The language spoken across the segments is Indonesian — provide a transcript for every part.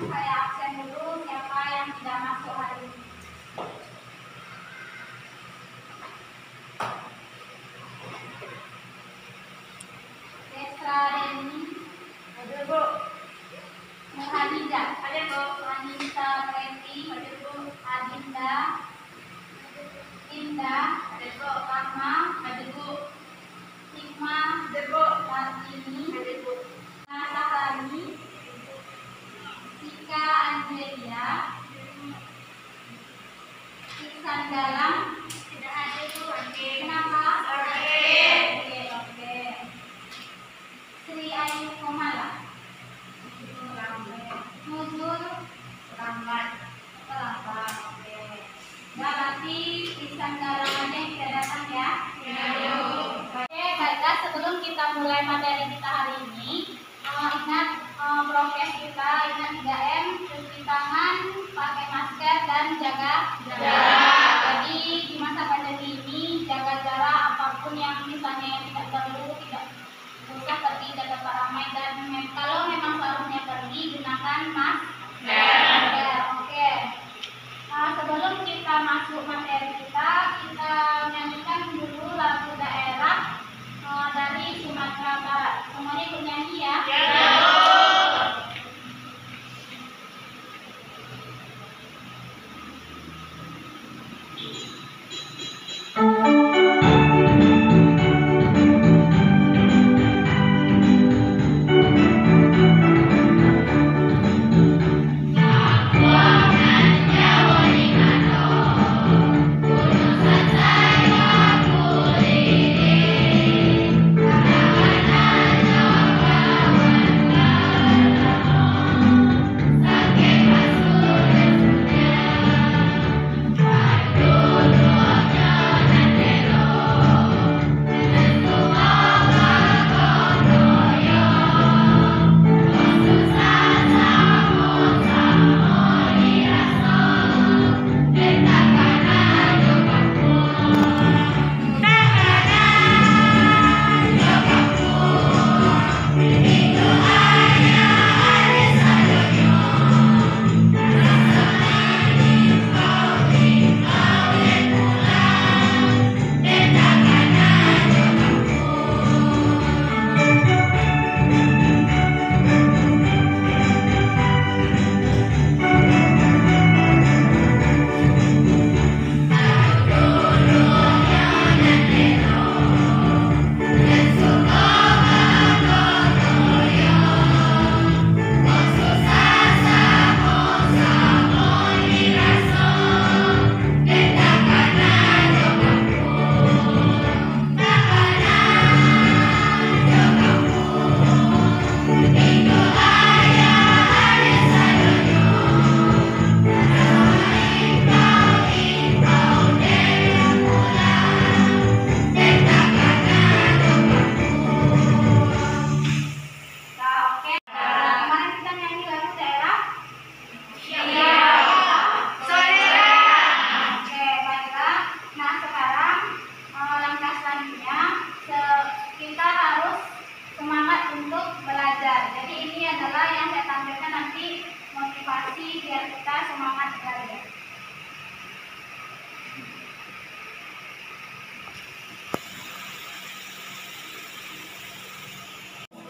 saya absen dulu. Siapa yang tidak masuk hari ini? Desra Deni, hadir Bu. Muhadida, hadir Bu. Anissa Preti, hadir Bu. Adinda, Indah, hadir Bu. Rahma, hadir Bu. Hikmah, hadir Bu. Martini, hadir Bu. Nasahani, Ika Angelia, Iksan Galang, tidak ada Bu. Kenapa? Oke. Sri Ayu Komala, Nuzul Lambat. Oke. Berarti Iksan Galang aja yang tidak datang ya? Oke, baiklah, sebelum kita mulai materi kita hari ini, ingat prokes kita, ingat 3M, cuci tangan, pakai masker, dan jaga jarak. Jadi di masa pandemi ini jaga jarak, apapun yang misalnya tidak perlu, tidak usah pergi ke tempat ramai, dan kalau memang seharusnya pergi gunakan masker. Oke. Sebelum kita masuk materi kita nyanyikan dulu lagu daerah dari Sumatera Barat. Semuanya ikut nyanyi ya.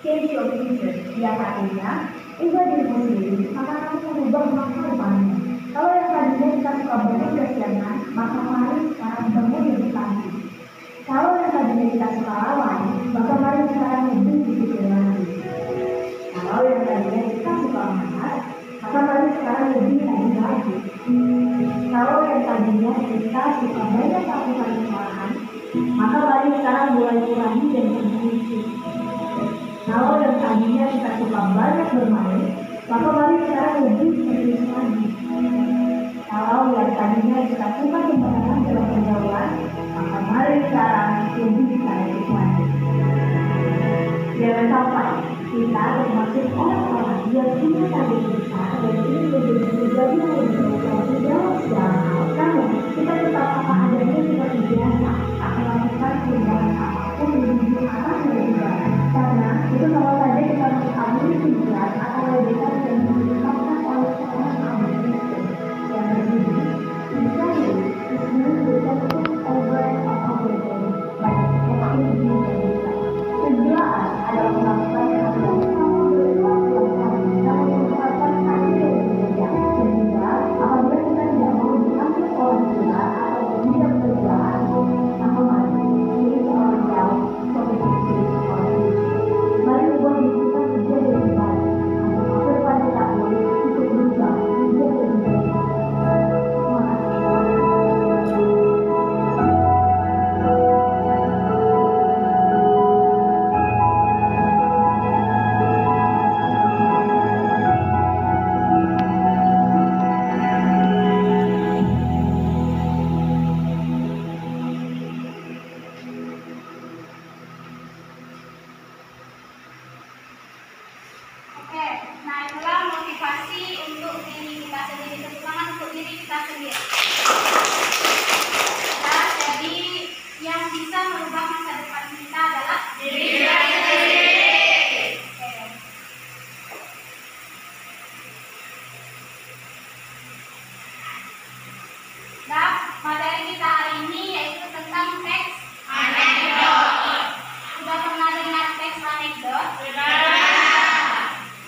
Change your future. Yang artinya, ubah dirimu sendiri, maka kamu merubah masa depanmu. Kalau yang tadinya kita suka bangun dan siangan, maka mari sekarang bangun lebih pagi. Kalau yang tadinya kita suka lawan, maka mari sekarang lebih dipikir lagi. Kalau yang tadinya kita suka mahat, maka mari sekarang lebih rajin lagi. Kalau yang tadinya kita suka banyak lakukan kesalahan, maka mari sekarang mulai kurangi dan sedikit. Kalau yang tadinya kita suka banyak bermain, maka mari sekarang lebih serius lagi. Kalau yang tadinya kita suka kemenangan dalam pergaulan, maka mari sekarang lebih serius lagi. Jangan sampai kita termasuk orang-orang yang punya target besar dan ingin menjadi pribadi yang lebih berprestasi dalam segala hal. Namun, kita tetap apa adanya seperti biasa, tak melakukan perubahan apapun menuju arah yang lebih baik. Karena itu sama saja kita mengambil tujuan atau ledekan yang ditetapkan oleh kita sendiri. Nah, jadi yang bisa merubah masa depan kita adalah diri kita sendiri. Oke. Nah, materi kita hari ini yaitu tentang teks anekdot. Sudah pernah dengar teks anekdot?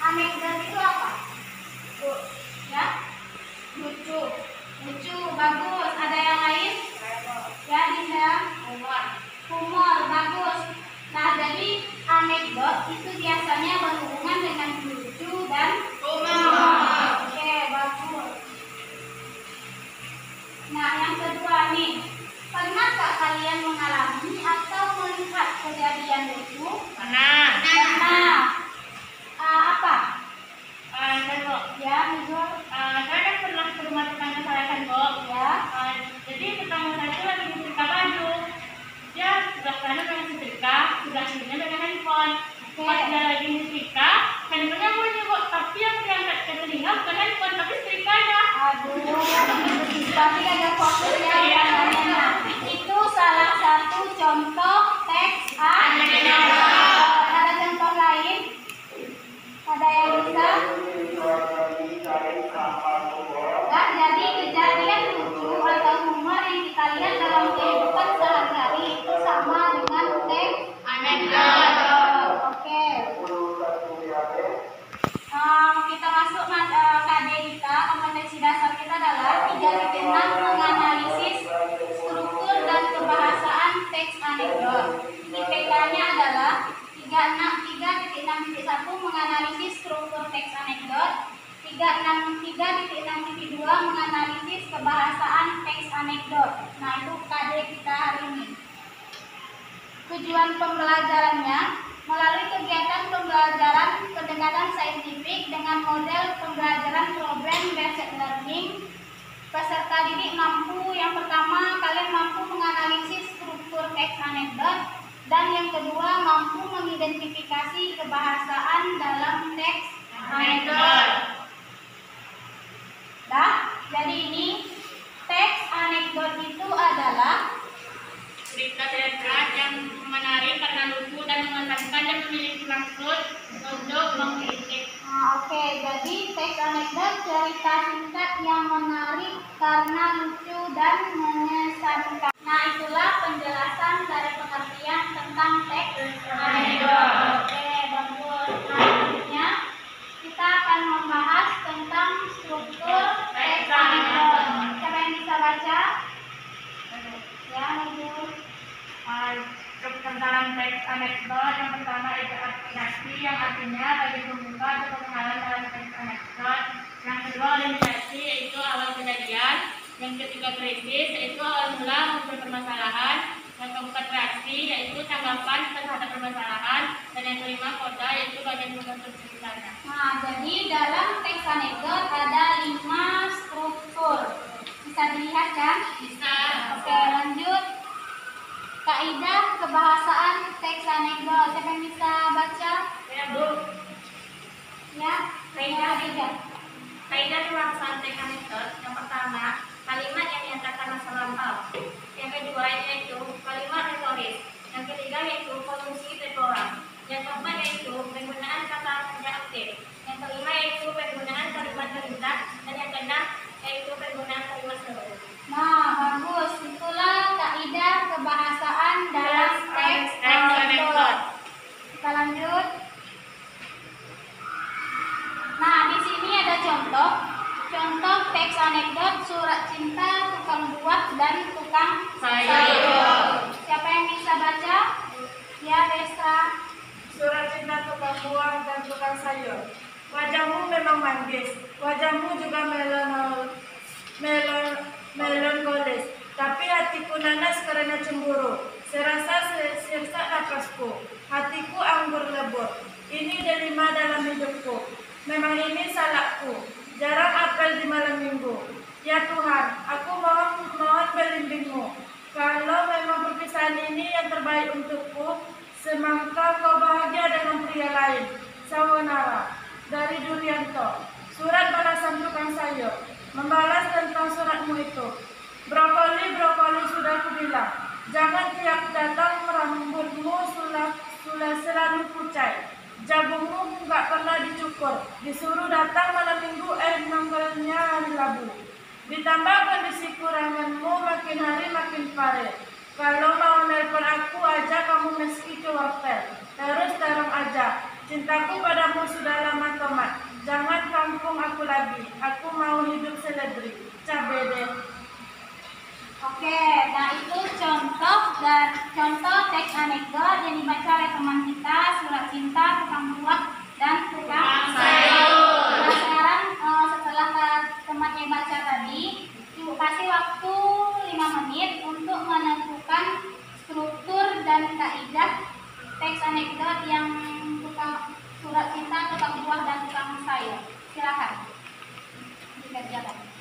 Anekdot itu apa? Ya, lucu, bagus. Ada yang lain? Ya, Dinda. Humor, bagus. Nah, jadi anekdot itu biasanya berhubungan dengan lucu dan humor. Oke, bagus. Nah, yang kedua nih, pernahkah kalian mengalami atau melihat kejadian lucu? Pernah. Apa? Ya, Nizul. Saya pernah ke rumah tetangga saya kan, Bob. Ya. Jadi tetangga saya itu lagi menyetrika baju. Dia sebelah kanan dengan setrika, sebelah kirinya dengan handphone. Pas dia lagi menyetrika, handphonenya bunyi, Bob. Tapi yang diangkat ke telinga bukan handphone, tapi setrikanya. Aduh, tapi agak fokus ya. Iya. Nah, itu salah satu contoh teks anekdot. Ada contoh lain? Ada yang bisa? Nah, jadi kejadian lucu atau humor yang kita lihat dalam kehidupan sehari-hari itu sama dengan teks anekdot. Oke. Kita masuk KD kita, kompetensi dasar kita adalah 3.6 menganalisis struktur dan kebahasaan teks anekdot. IPK-nya adalah 3.6.1 menganalisis struktur teks anekdot, 3.6.2 menganalisis kebahasaan teks anekdot. Nah, itu KD kita hari ini. Tujuan pembelajarannya melalui kegiatan pembelajaran pendekatan saintifik dengan model pembelajaran problem-based learning. Peserta didik yang pertama, kalian mampu menganalisis struktur teks anekdot, dan yang kedua mampu mengidentifikasi kebahasaan dalam teks anekdot. Nah, jadi ini teks anekdot itu adalah cerita yang menarik karena lucu dan mengesankan dan memiliki maksud untuk mengkritik. Oke, jadi teks anekdot cerita singkat yang menarik karena lucu dan mengesankan. Nah, itulah penjelasan dari pengertian tentang teks anekdot. Oke, bagus. Nah, selanjutnya kita akan membahas tentang struktur teks anekdot. Siapa yang bisa baca? Ya, Nizul. Tentang teks anekdot yang pertama itu adaptasi, yang artinya bagi pembuka atau pengenalan dalam teks anekdot. Yang kedua orientasi, yaitu awal kejadian. Yang ketiga kritis, yaitu awal mula muncul permasalahan. Yang keempat reaksi, yaitu tanggapan terhadap permasalahan. Dan yang kelima koda, yaitu bagian pembentuk ceritanya. Nah, jadi dalam teks anekdot ada 5 struktur. Bisa dilihat kan? Bisa. Oke, lanjut. Kaidah kebahasaan teks anekdot. Siapa yang bisa baca? Ya, Bu. Ya, Kaidah tiga. Kaidah kebahasaan teks anekdot. Yang pertama, kalimat yang menyatakan masa lampau. Yang kedua yaitu kalimat retoris. Yang ketiga yaitu fungsi temporal. Yang keempat yaitu penggunaan kata kerja aktif. Yang kelima yaitu penggunaan kalimat perintah. Dan yang keenam yaitu penggunaan kalimat seru. Nah, bagus. Itulah kaidah kebahasaan dalam teks anekdot. Kita lanjut. Nah, di sini ada contoh teks anekdot surat cinta, tukang buah dan tukang sayur. Siapa yang bisa baca? Ya, Desa. Surat cinta, tukang buah dan tukang sayur. Wajahmu memang manis, wajahmu juga melankolis, tapi hatiku nanas karena cemburu. Serasa sirsak napasku, hatiku anggur lebur. Ini delima dalam hidupku. Memang ini salahku, jarang apel di malam minggu. Ya Tuhan, aku mohon berlindungmu. Kalau memang perpisahan ini yang terbaik untukku, semangka kau bahagia dengan pria lain. Sayonara. Dari Durianto. Surat balasan tukang sayur. Membalas tentang suratmu itu. Brokoli, brokoli sudah kubilang. Jangan tiap datang rambutmu sudah selalu kucai. Jagungmu nggak pernah dicukur. Disuruh datang malam minggu, nongkrongnya hari Rabu. Ditambah kondisi kuranganmu makin hari makin parah. Kalau mau nelpon aku aja kamu meski ke wartel. Terus terang aja. Cintaku padamu sudah lama tomat. Jangan kampung aku lagi. Aku mau hidup seledri. Cabe deh. Oke, nah itu contoh teks anekdot yang dibaca oleh teman kita, surat cinta, tukang buah, dan tukang sayur. Nah sekarang setelah temannya baca tadi, ibu kasih waktu 5 menit untuk menentukan struktur dan kaidah teks anekdot yang surat cinta, tukang buah, dan tukang sayur. Silakan dikerjakan.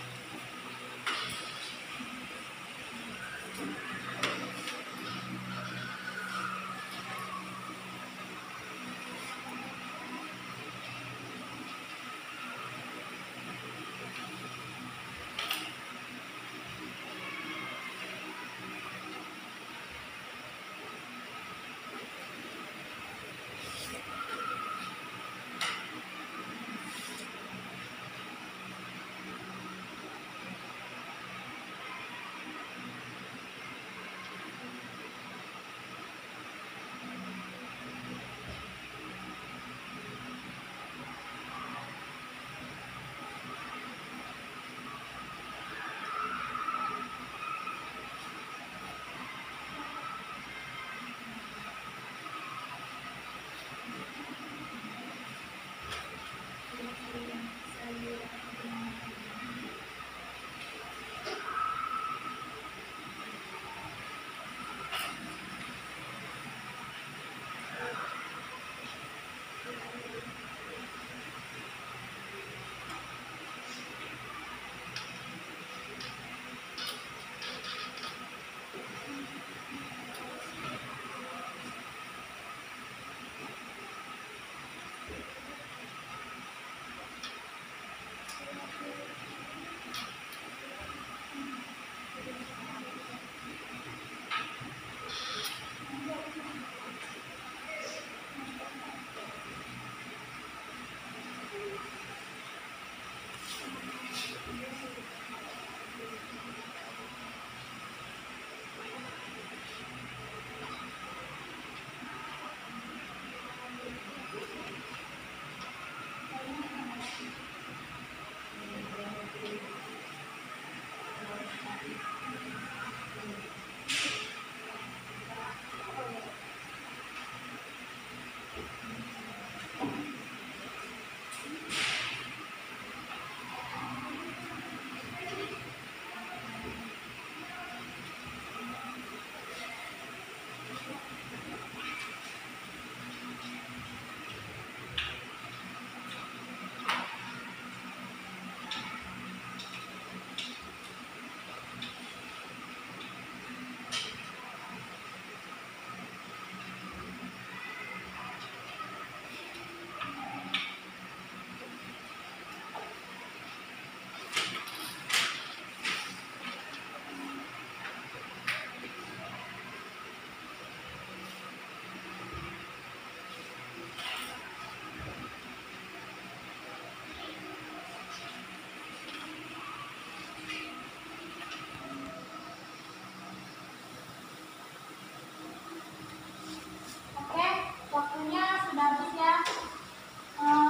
Waktunya sudah habis ya.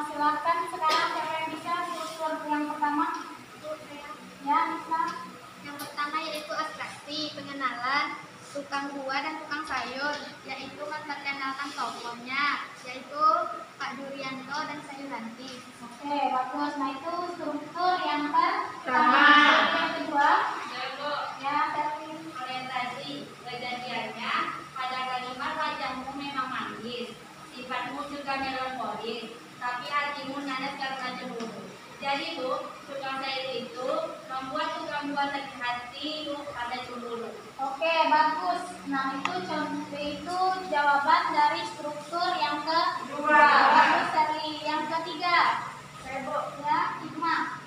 Silakan sekarang siapa yang bisa struktur yang pertama? Ya, bisa. Yang pertama yaitu abstraksi, pengenalan tukang buah dan tukang sayur, yaitu memperkenalkan tokohnya, yaitu Pak Durianto dan Sayuranti. Oke, bagus. Nah itu struktur yang pertama. Yang kedua? Ya, orientasi kejadiannya pada kalimat wajahmu memang manis, sifatmu juga melankolis, tapi hatimu nanas karena cemburu. Jadi Bu, tukang sayur itu membuat tukang buah sakit hati pada cemburu. Oke, bagus. Nah itu jawaban dari struktur yang kedua. Bagus dari yang ketiga. Oke, Bu. Ya, Hikmah.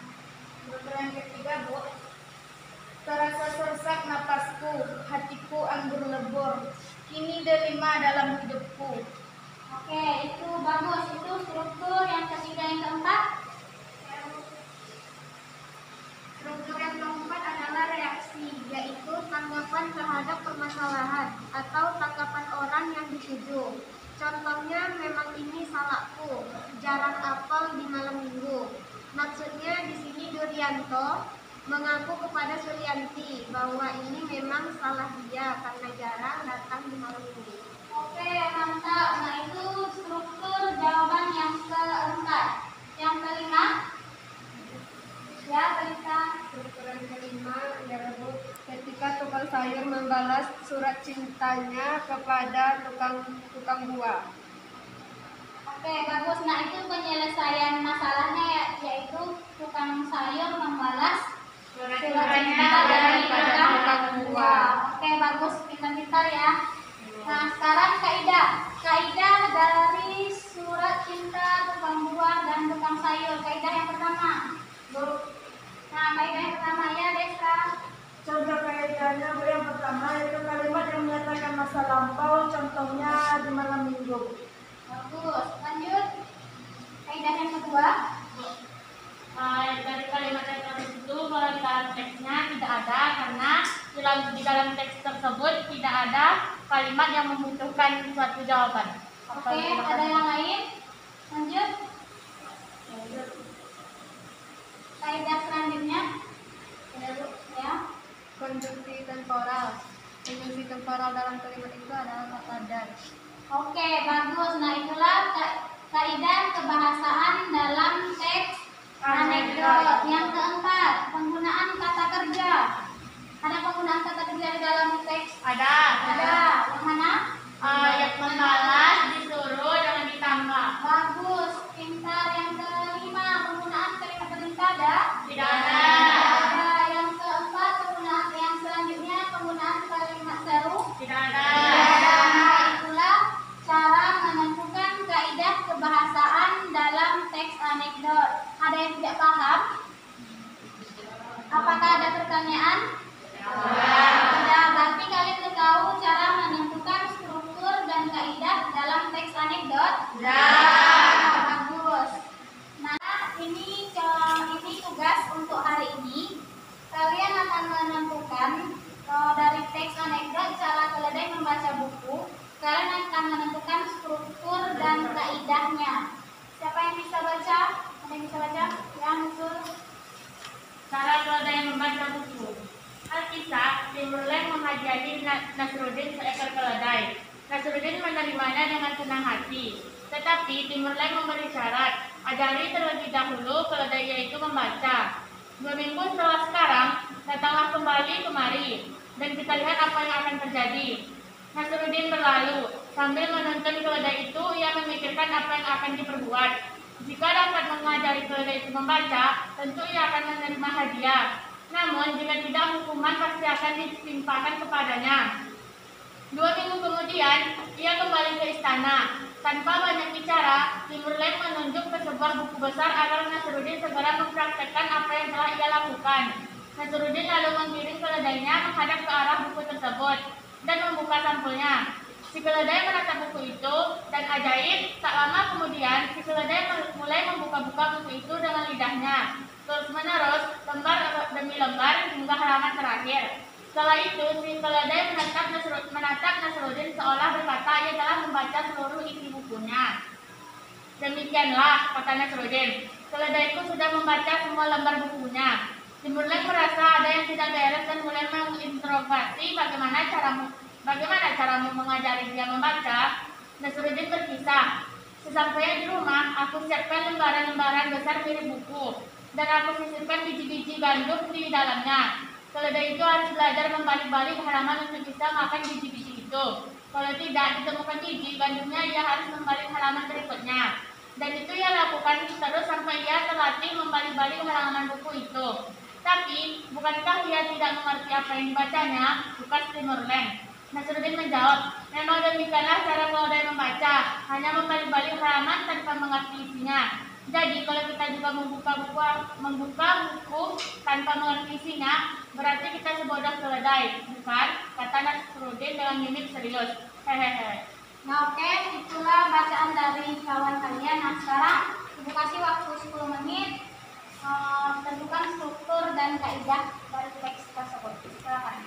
Struktur yang ketiga, Bu. Terasa sesak napasku, hatiku anggur lebur. Kini delima dalam hidupku. Oke, itu bagus. Itu struktur yang ketiga. Yang keempat. Struktur yang keempat adalah reaksi, yaitu tanggapan terhadap permasalahan atau tanggapan orang yang dituju. Contohnya, memang ini salahku, jarang apel di malam minggu. Maksudnya di sini Durianto mengaku kepada Suryanti bahwa ini memang salah dia karena jarang datang di malam minggu. Oke, mantap. Nah, itu struktur jawaban yang keempat. Yang kelima. Ya, Kalista. Struktur yang kelima adalah, Bu, ketika tukang sayur membalas surat cintanya kepada tukang buah. Oke, bagus. Nah, itu penyelesaian masalahnya ya, yaitu tukang sayur membalas surat cinta dari tukang buah. Oke, bagus. Pintar-pintar ya. Nah, sekarang kaidah. Kaidah dari surat cinta tukang buah dan tukang sayur. Kaidah yang pertama. Bu, Nah, kaidah yang pertama ya, Desa. contoh kaidahnya, Bu, yang pertama yaitu kalimat yang menyatakan masa lampau, contohnya di malam minggu. Bagus. Lanjut. Kaidah yang kedua. Dari kalimat yang itu kalau di dalam teksnya tidak ada, karena di dalam teks tersebut tidak ada kalimat yang membutuhkan suatu jawaban. Oke, ada yang lain? Lanjut. Kaidah selanjutnya. Ya. Konjungsi temporal. Konjungsi temporal dalam kalimat itu adalah kata dan. Oke, bagus. Nah, itulah kaidah kebahasaan dalam teks anekdot. Yang keempat, penggunaan kata kerja. Ada penggunaan kata kerja di dalam teks? Ada. Yang mana? Yang membalas disuruh dengan ditambah. Bagus, pintar. Yang kelima, penggunaan kalimat perintah ada? Tidak ada. Ada. Yang keempat, penggunaan yang selanjutnya penggunaan kalimat seru? Tidak ada. Nah, itulah cara menentukan kaidah kebahasaan dalam teks anekdot. Ada yang tidak paham? Apakah ada pertanyaan? Tidak. Berarti kalian sudah tahu cara menentukan struktur dan kaidah dalam teks anekdot? Bagus. Nah, ini tugas untuk hari ini. Kalian akan menentukan dari teks anekdot cara keledai membaca buku. Kalian akan menentukan struktur dan kaidahnya. Siapa yang bisa baca? Ada yang bisa baca? Yang usul. Cara keledai membaca buku. Alkisah, Timurleng menghadiahi Nasruddin seekor keledai. Nasruddin menerimanya dengan senang hati. Tetapi Timurleng memberi syarat, ajari terlebih dahulu keledai itu membaca. 2 minggu setelah sekarang, datanglah kembali kemari, dan kita lihat apa yang akan terjadi. Nasruddin berlalu, sambil menuntun keledai itu, ia memikirkan apa yang akan diperbuat. Jika dapat mengajari keledai itu membaca, tentu ia akan menerima hadiah. Namun, jika tidak, hukuman pasti akan ditimpakan kepadanya. 2 minggu kemudian, ia kembali ke istana. Tanpa banyak bicara, Timurleng menunjuk ke sebuah buku besar agar Nasruddin segera mempraktekkan apa yang telah ia lakukan. Nasruddin lalu mengiring keledainya menghadap ke arah buku tersebut dan membuka sampulnya. Si keledai menatap buku itu, dan ajaib, tak lama kemudian si keledai mulai membuka-buka buku itu dengan lidahnya. Terus-menerus, lembar demi lembar hingga halaman terakhir. Setelah itu, si keledai menatap Nasruddin seolah berkata ia telah membaca seluruh isi bukunya. Demikianlah, kata Nasruddin, keledaiku sudah membaca semua lembar bukunya. Timurleng merasa ada yang tidak beres dan mulai menginterogasi bagaimana caramu mengajari dia membaca. Nasruddin berkisah, sesampainya di rumah, aku siapkan lembaran-lembaran besar mirip buku, dan aku sisipkan biji-biji gandum di dalamnya. Keledai itu harus belajar membalik-balik halaman untuk bisa makan biji-biji itu. Kalau tidak ditemukan biji gandumnya, ia harus membalik halaman berikutnya. Dan itu ia lakukan terus sampai ia terlatih membalik-balik halaman buku itu. Tapi, bukankah ia tidak mengerti apa yang dibacanya? Bukan Timurleng. Nasruddin menjawab, memang demikianlah cara keledai membaca, hanya membalik-balik halaman tanpa mengerti isinya. Jadi kalau kita juga membuka buku tanpa mengerti isinya, berarti kita sebodoh keledai, bukan? Kata Nasruddin dengan mimik serius. Hehehe. Nah oke, itulah bacaan dari kawan kalian. Nah sekarang ibu kasih waktu 10 menit, tentukan struktur dan kaidah dari teks tersebut. Silakan.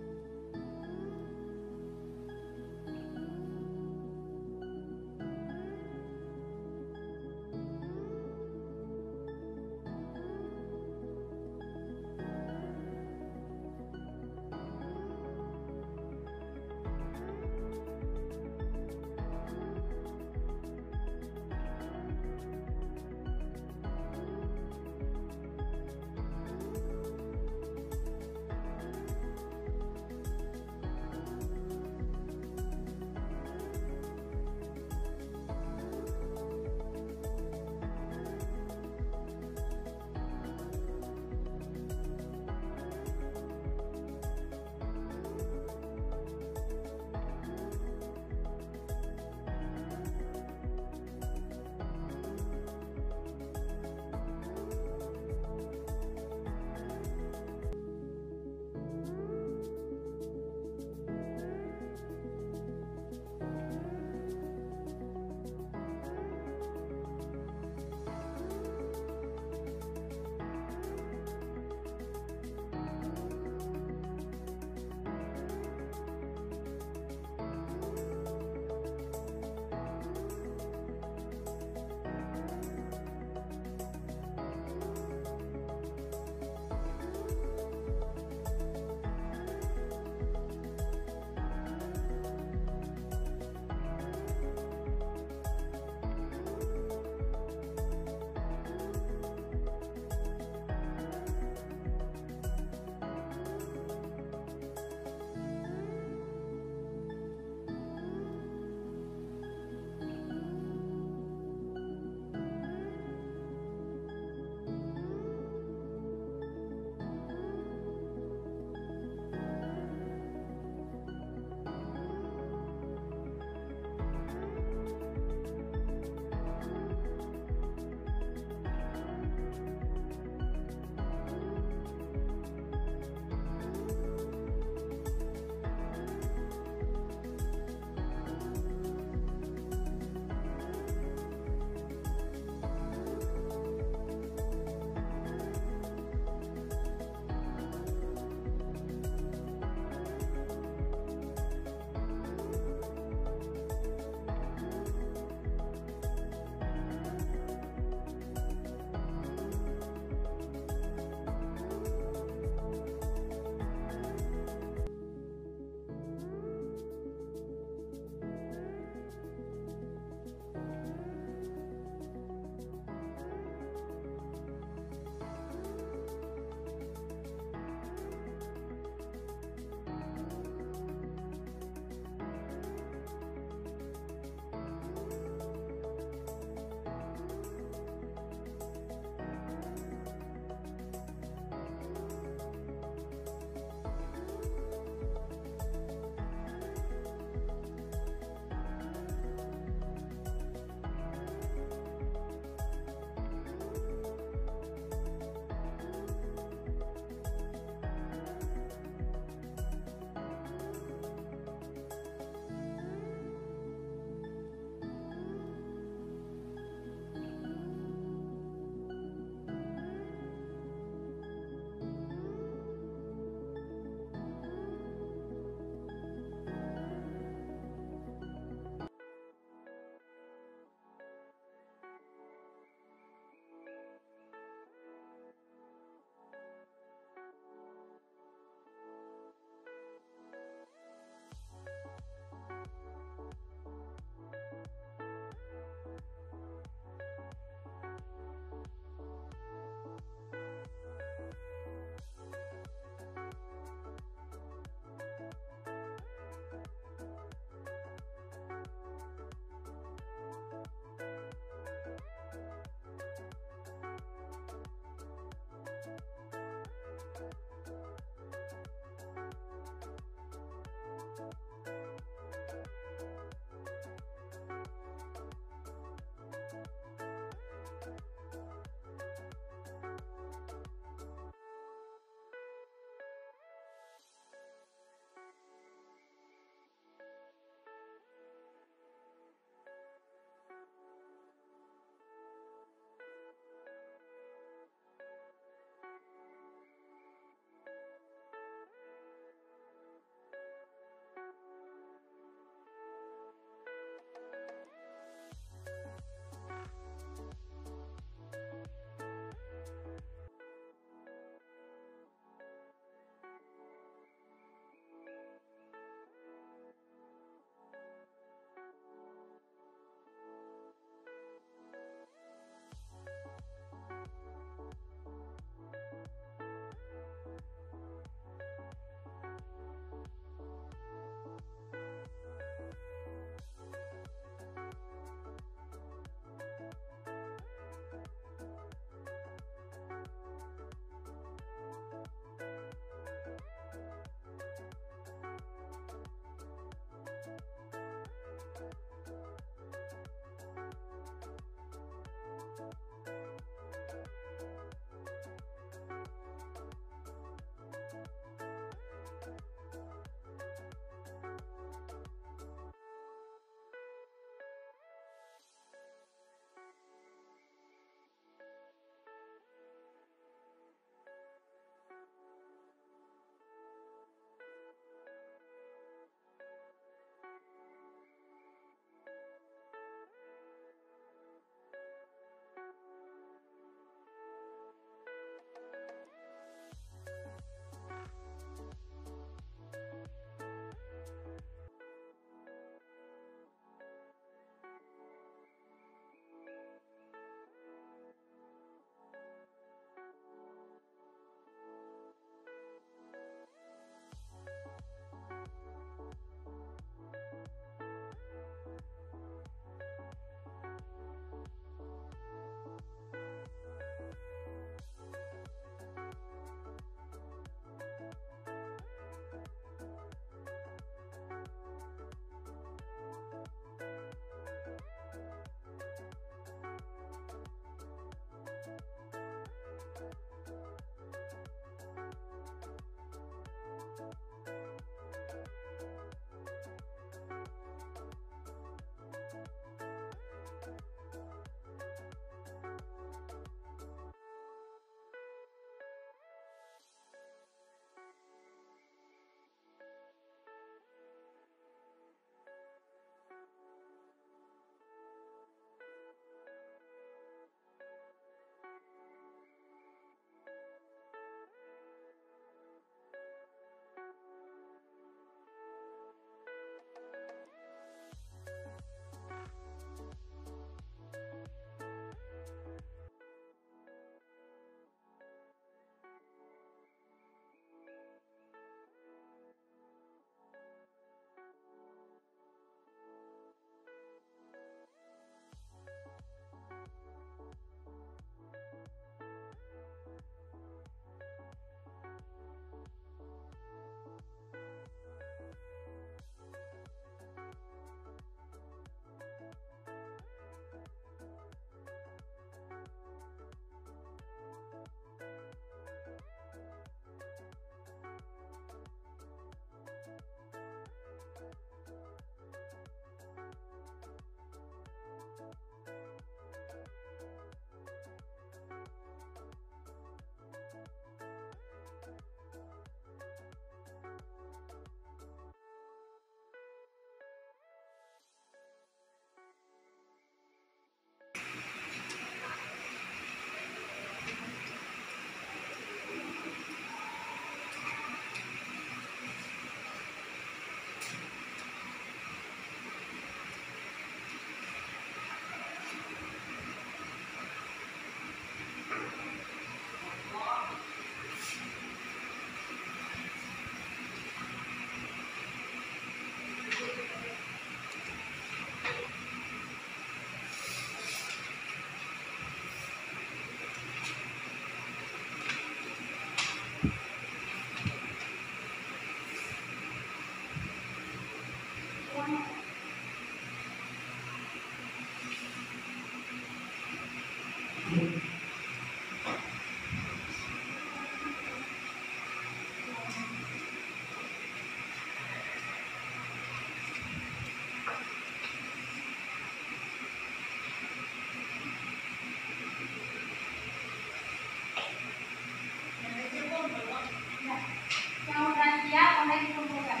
Yang udah siap, boleh dikumpulkan.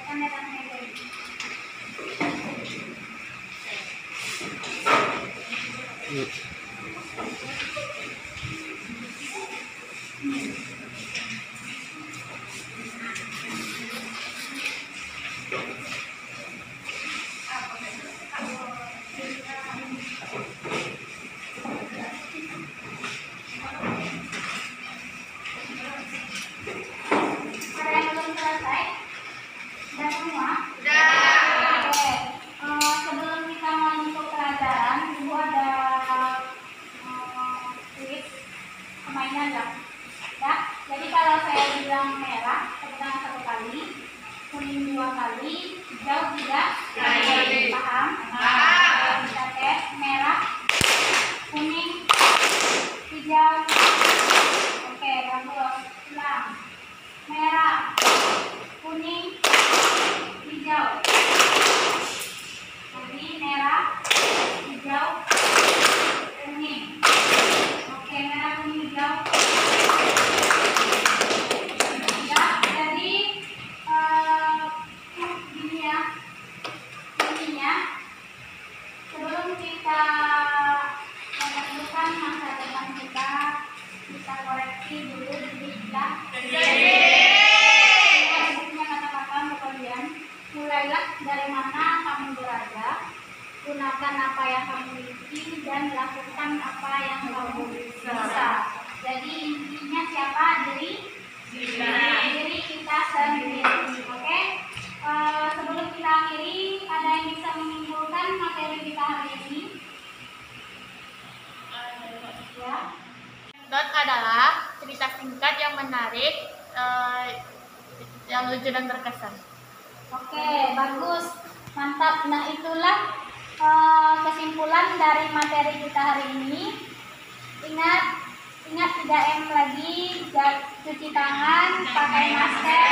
Tanda tangan ini. Ada yang belum selesai? Sudah semua? Oke. Sebelum kita masuk pelajaran, Ibu ada kuis permainan lah. Ya. Jadi kalau saya bilang merah, tekan satu kali, kuning dua kali, hijau tiga kali. Paham? Kita tes merah, kuning, hijau. Oke, bagus. Ulang. Merah, kuning, hijau. Jadi merah, hijau, kuning. Oke, merah, kuning, hijau. Ya, jadi gini ya. Intinya sebelum kita menentukan masa depan kita koreksi dulu diri kita. Punya kata-kata untuk kalian. Mulailah dari mana kamu berada, gunakan apa yang kamu miliki dan lakukan apa yang kamu bisa. Jadi intinya siapa? Diri kita sendiri. Oke? Sebelum kita akhiri, ada yang bisa menyimpulkan materi kita hari ini? Ya. Dot adalah cerita singkat yang menarik, yang lucu dan berkesan. Oke, bagus, mantap. Nah, itulah kesimpulan dari materi kita hari ini. Ingat 3M lagi, cuci tangan, pakai masker,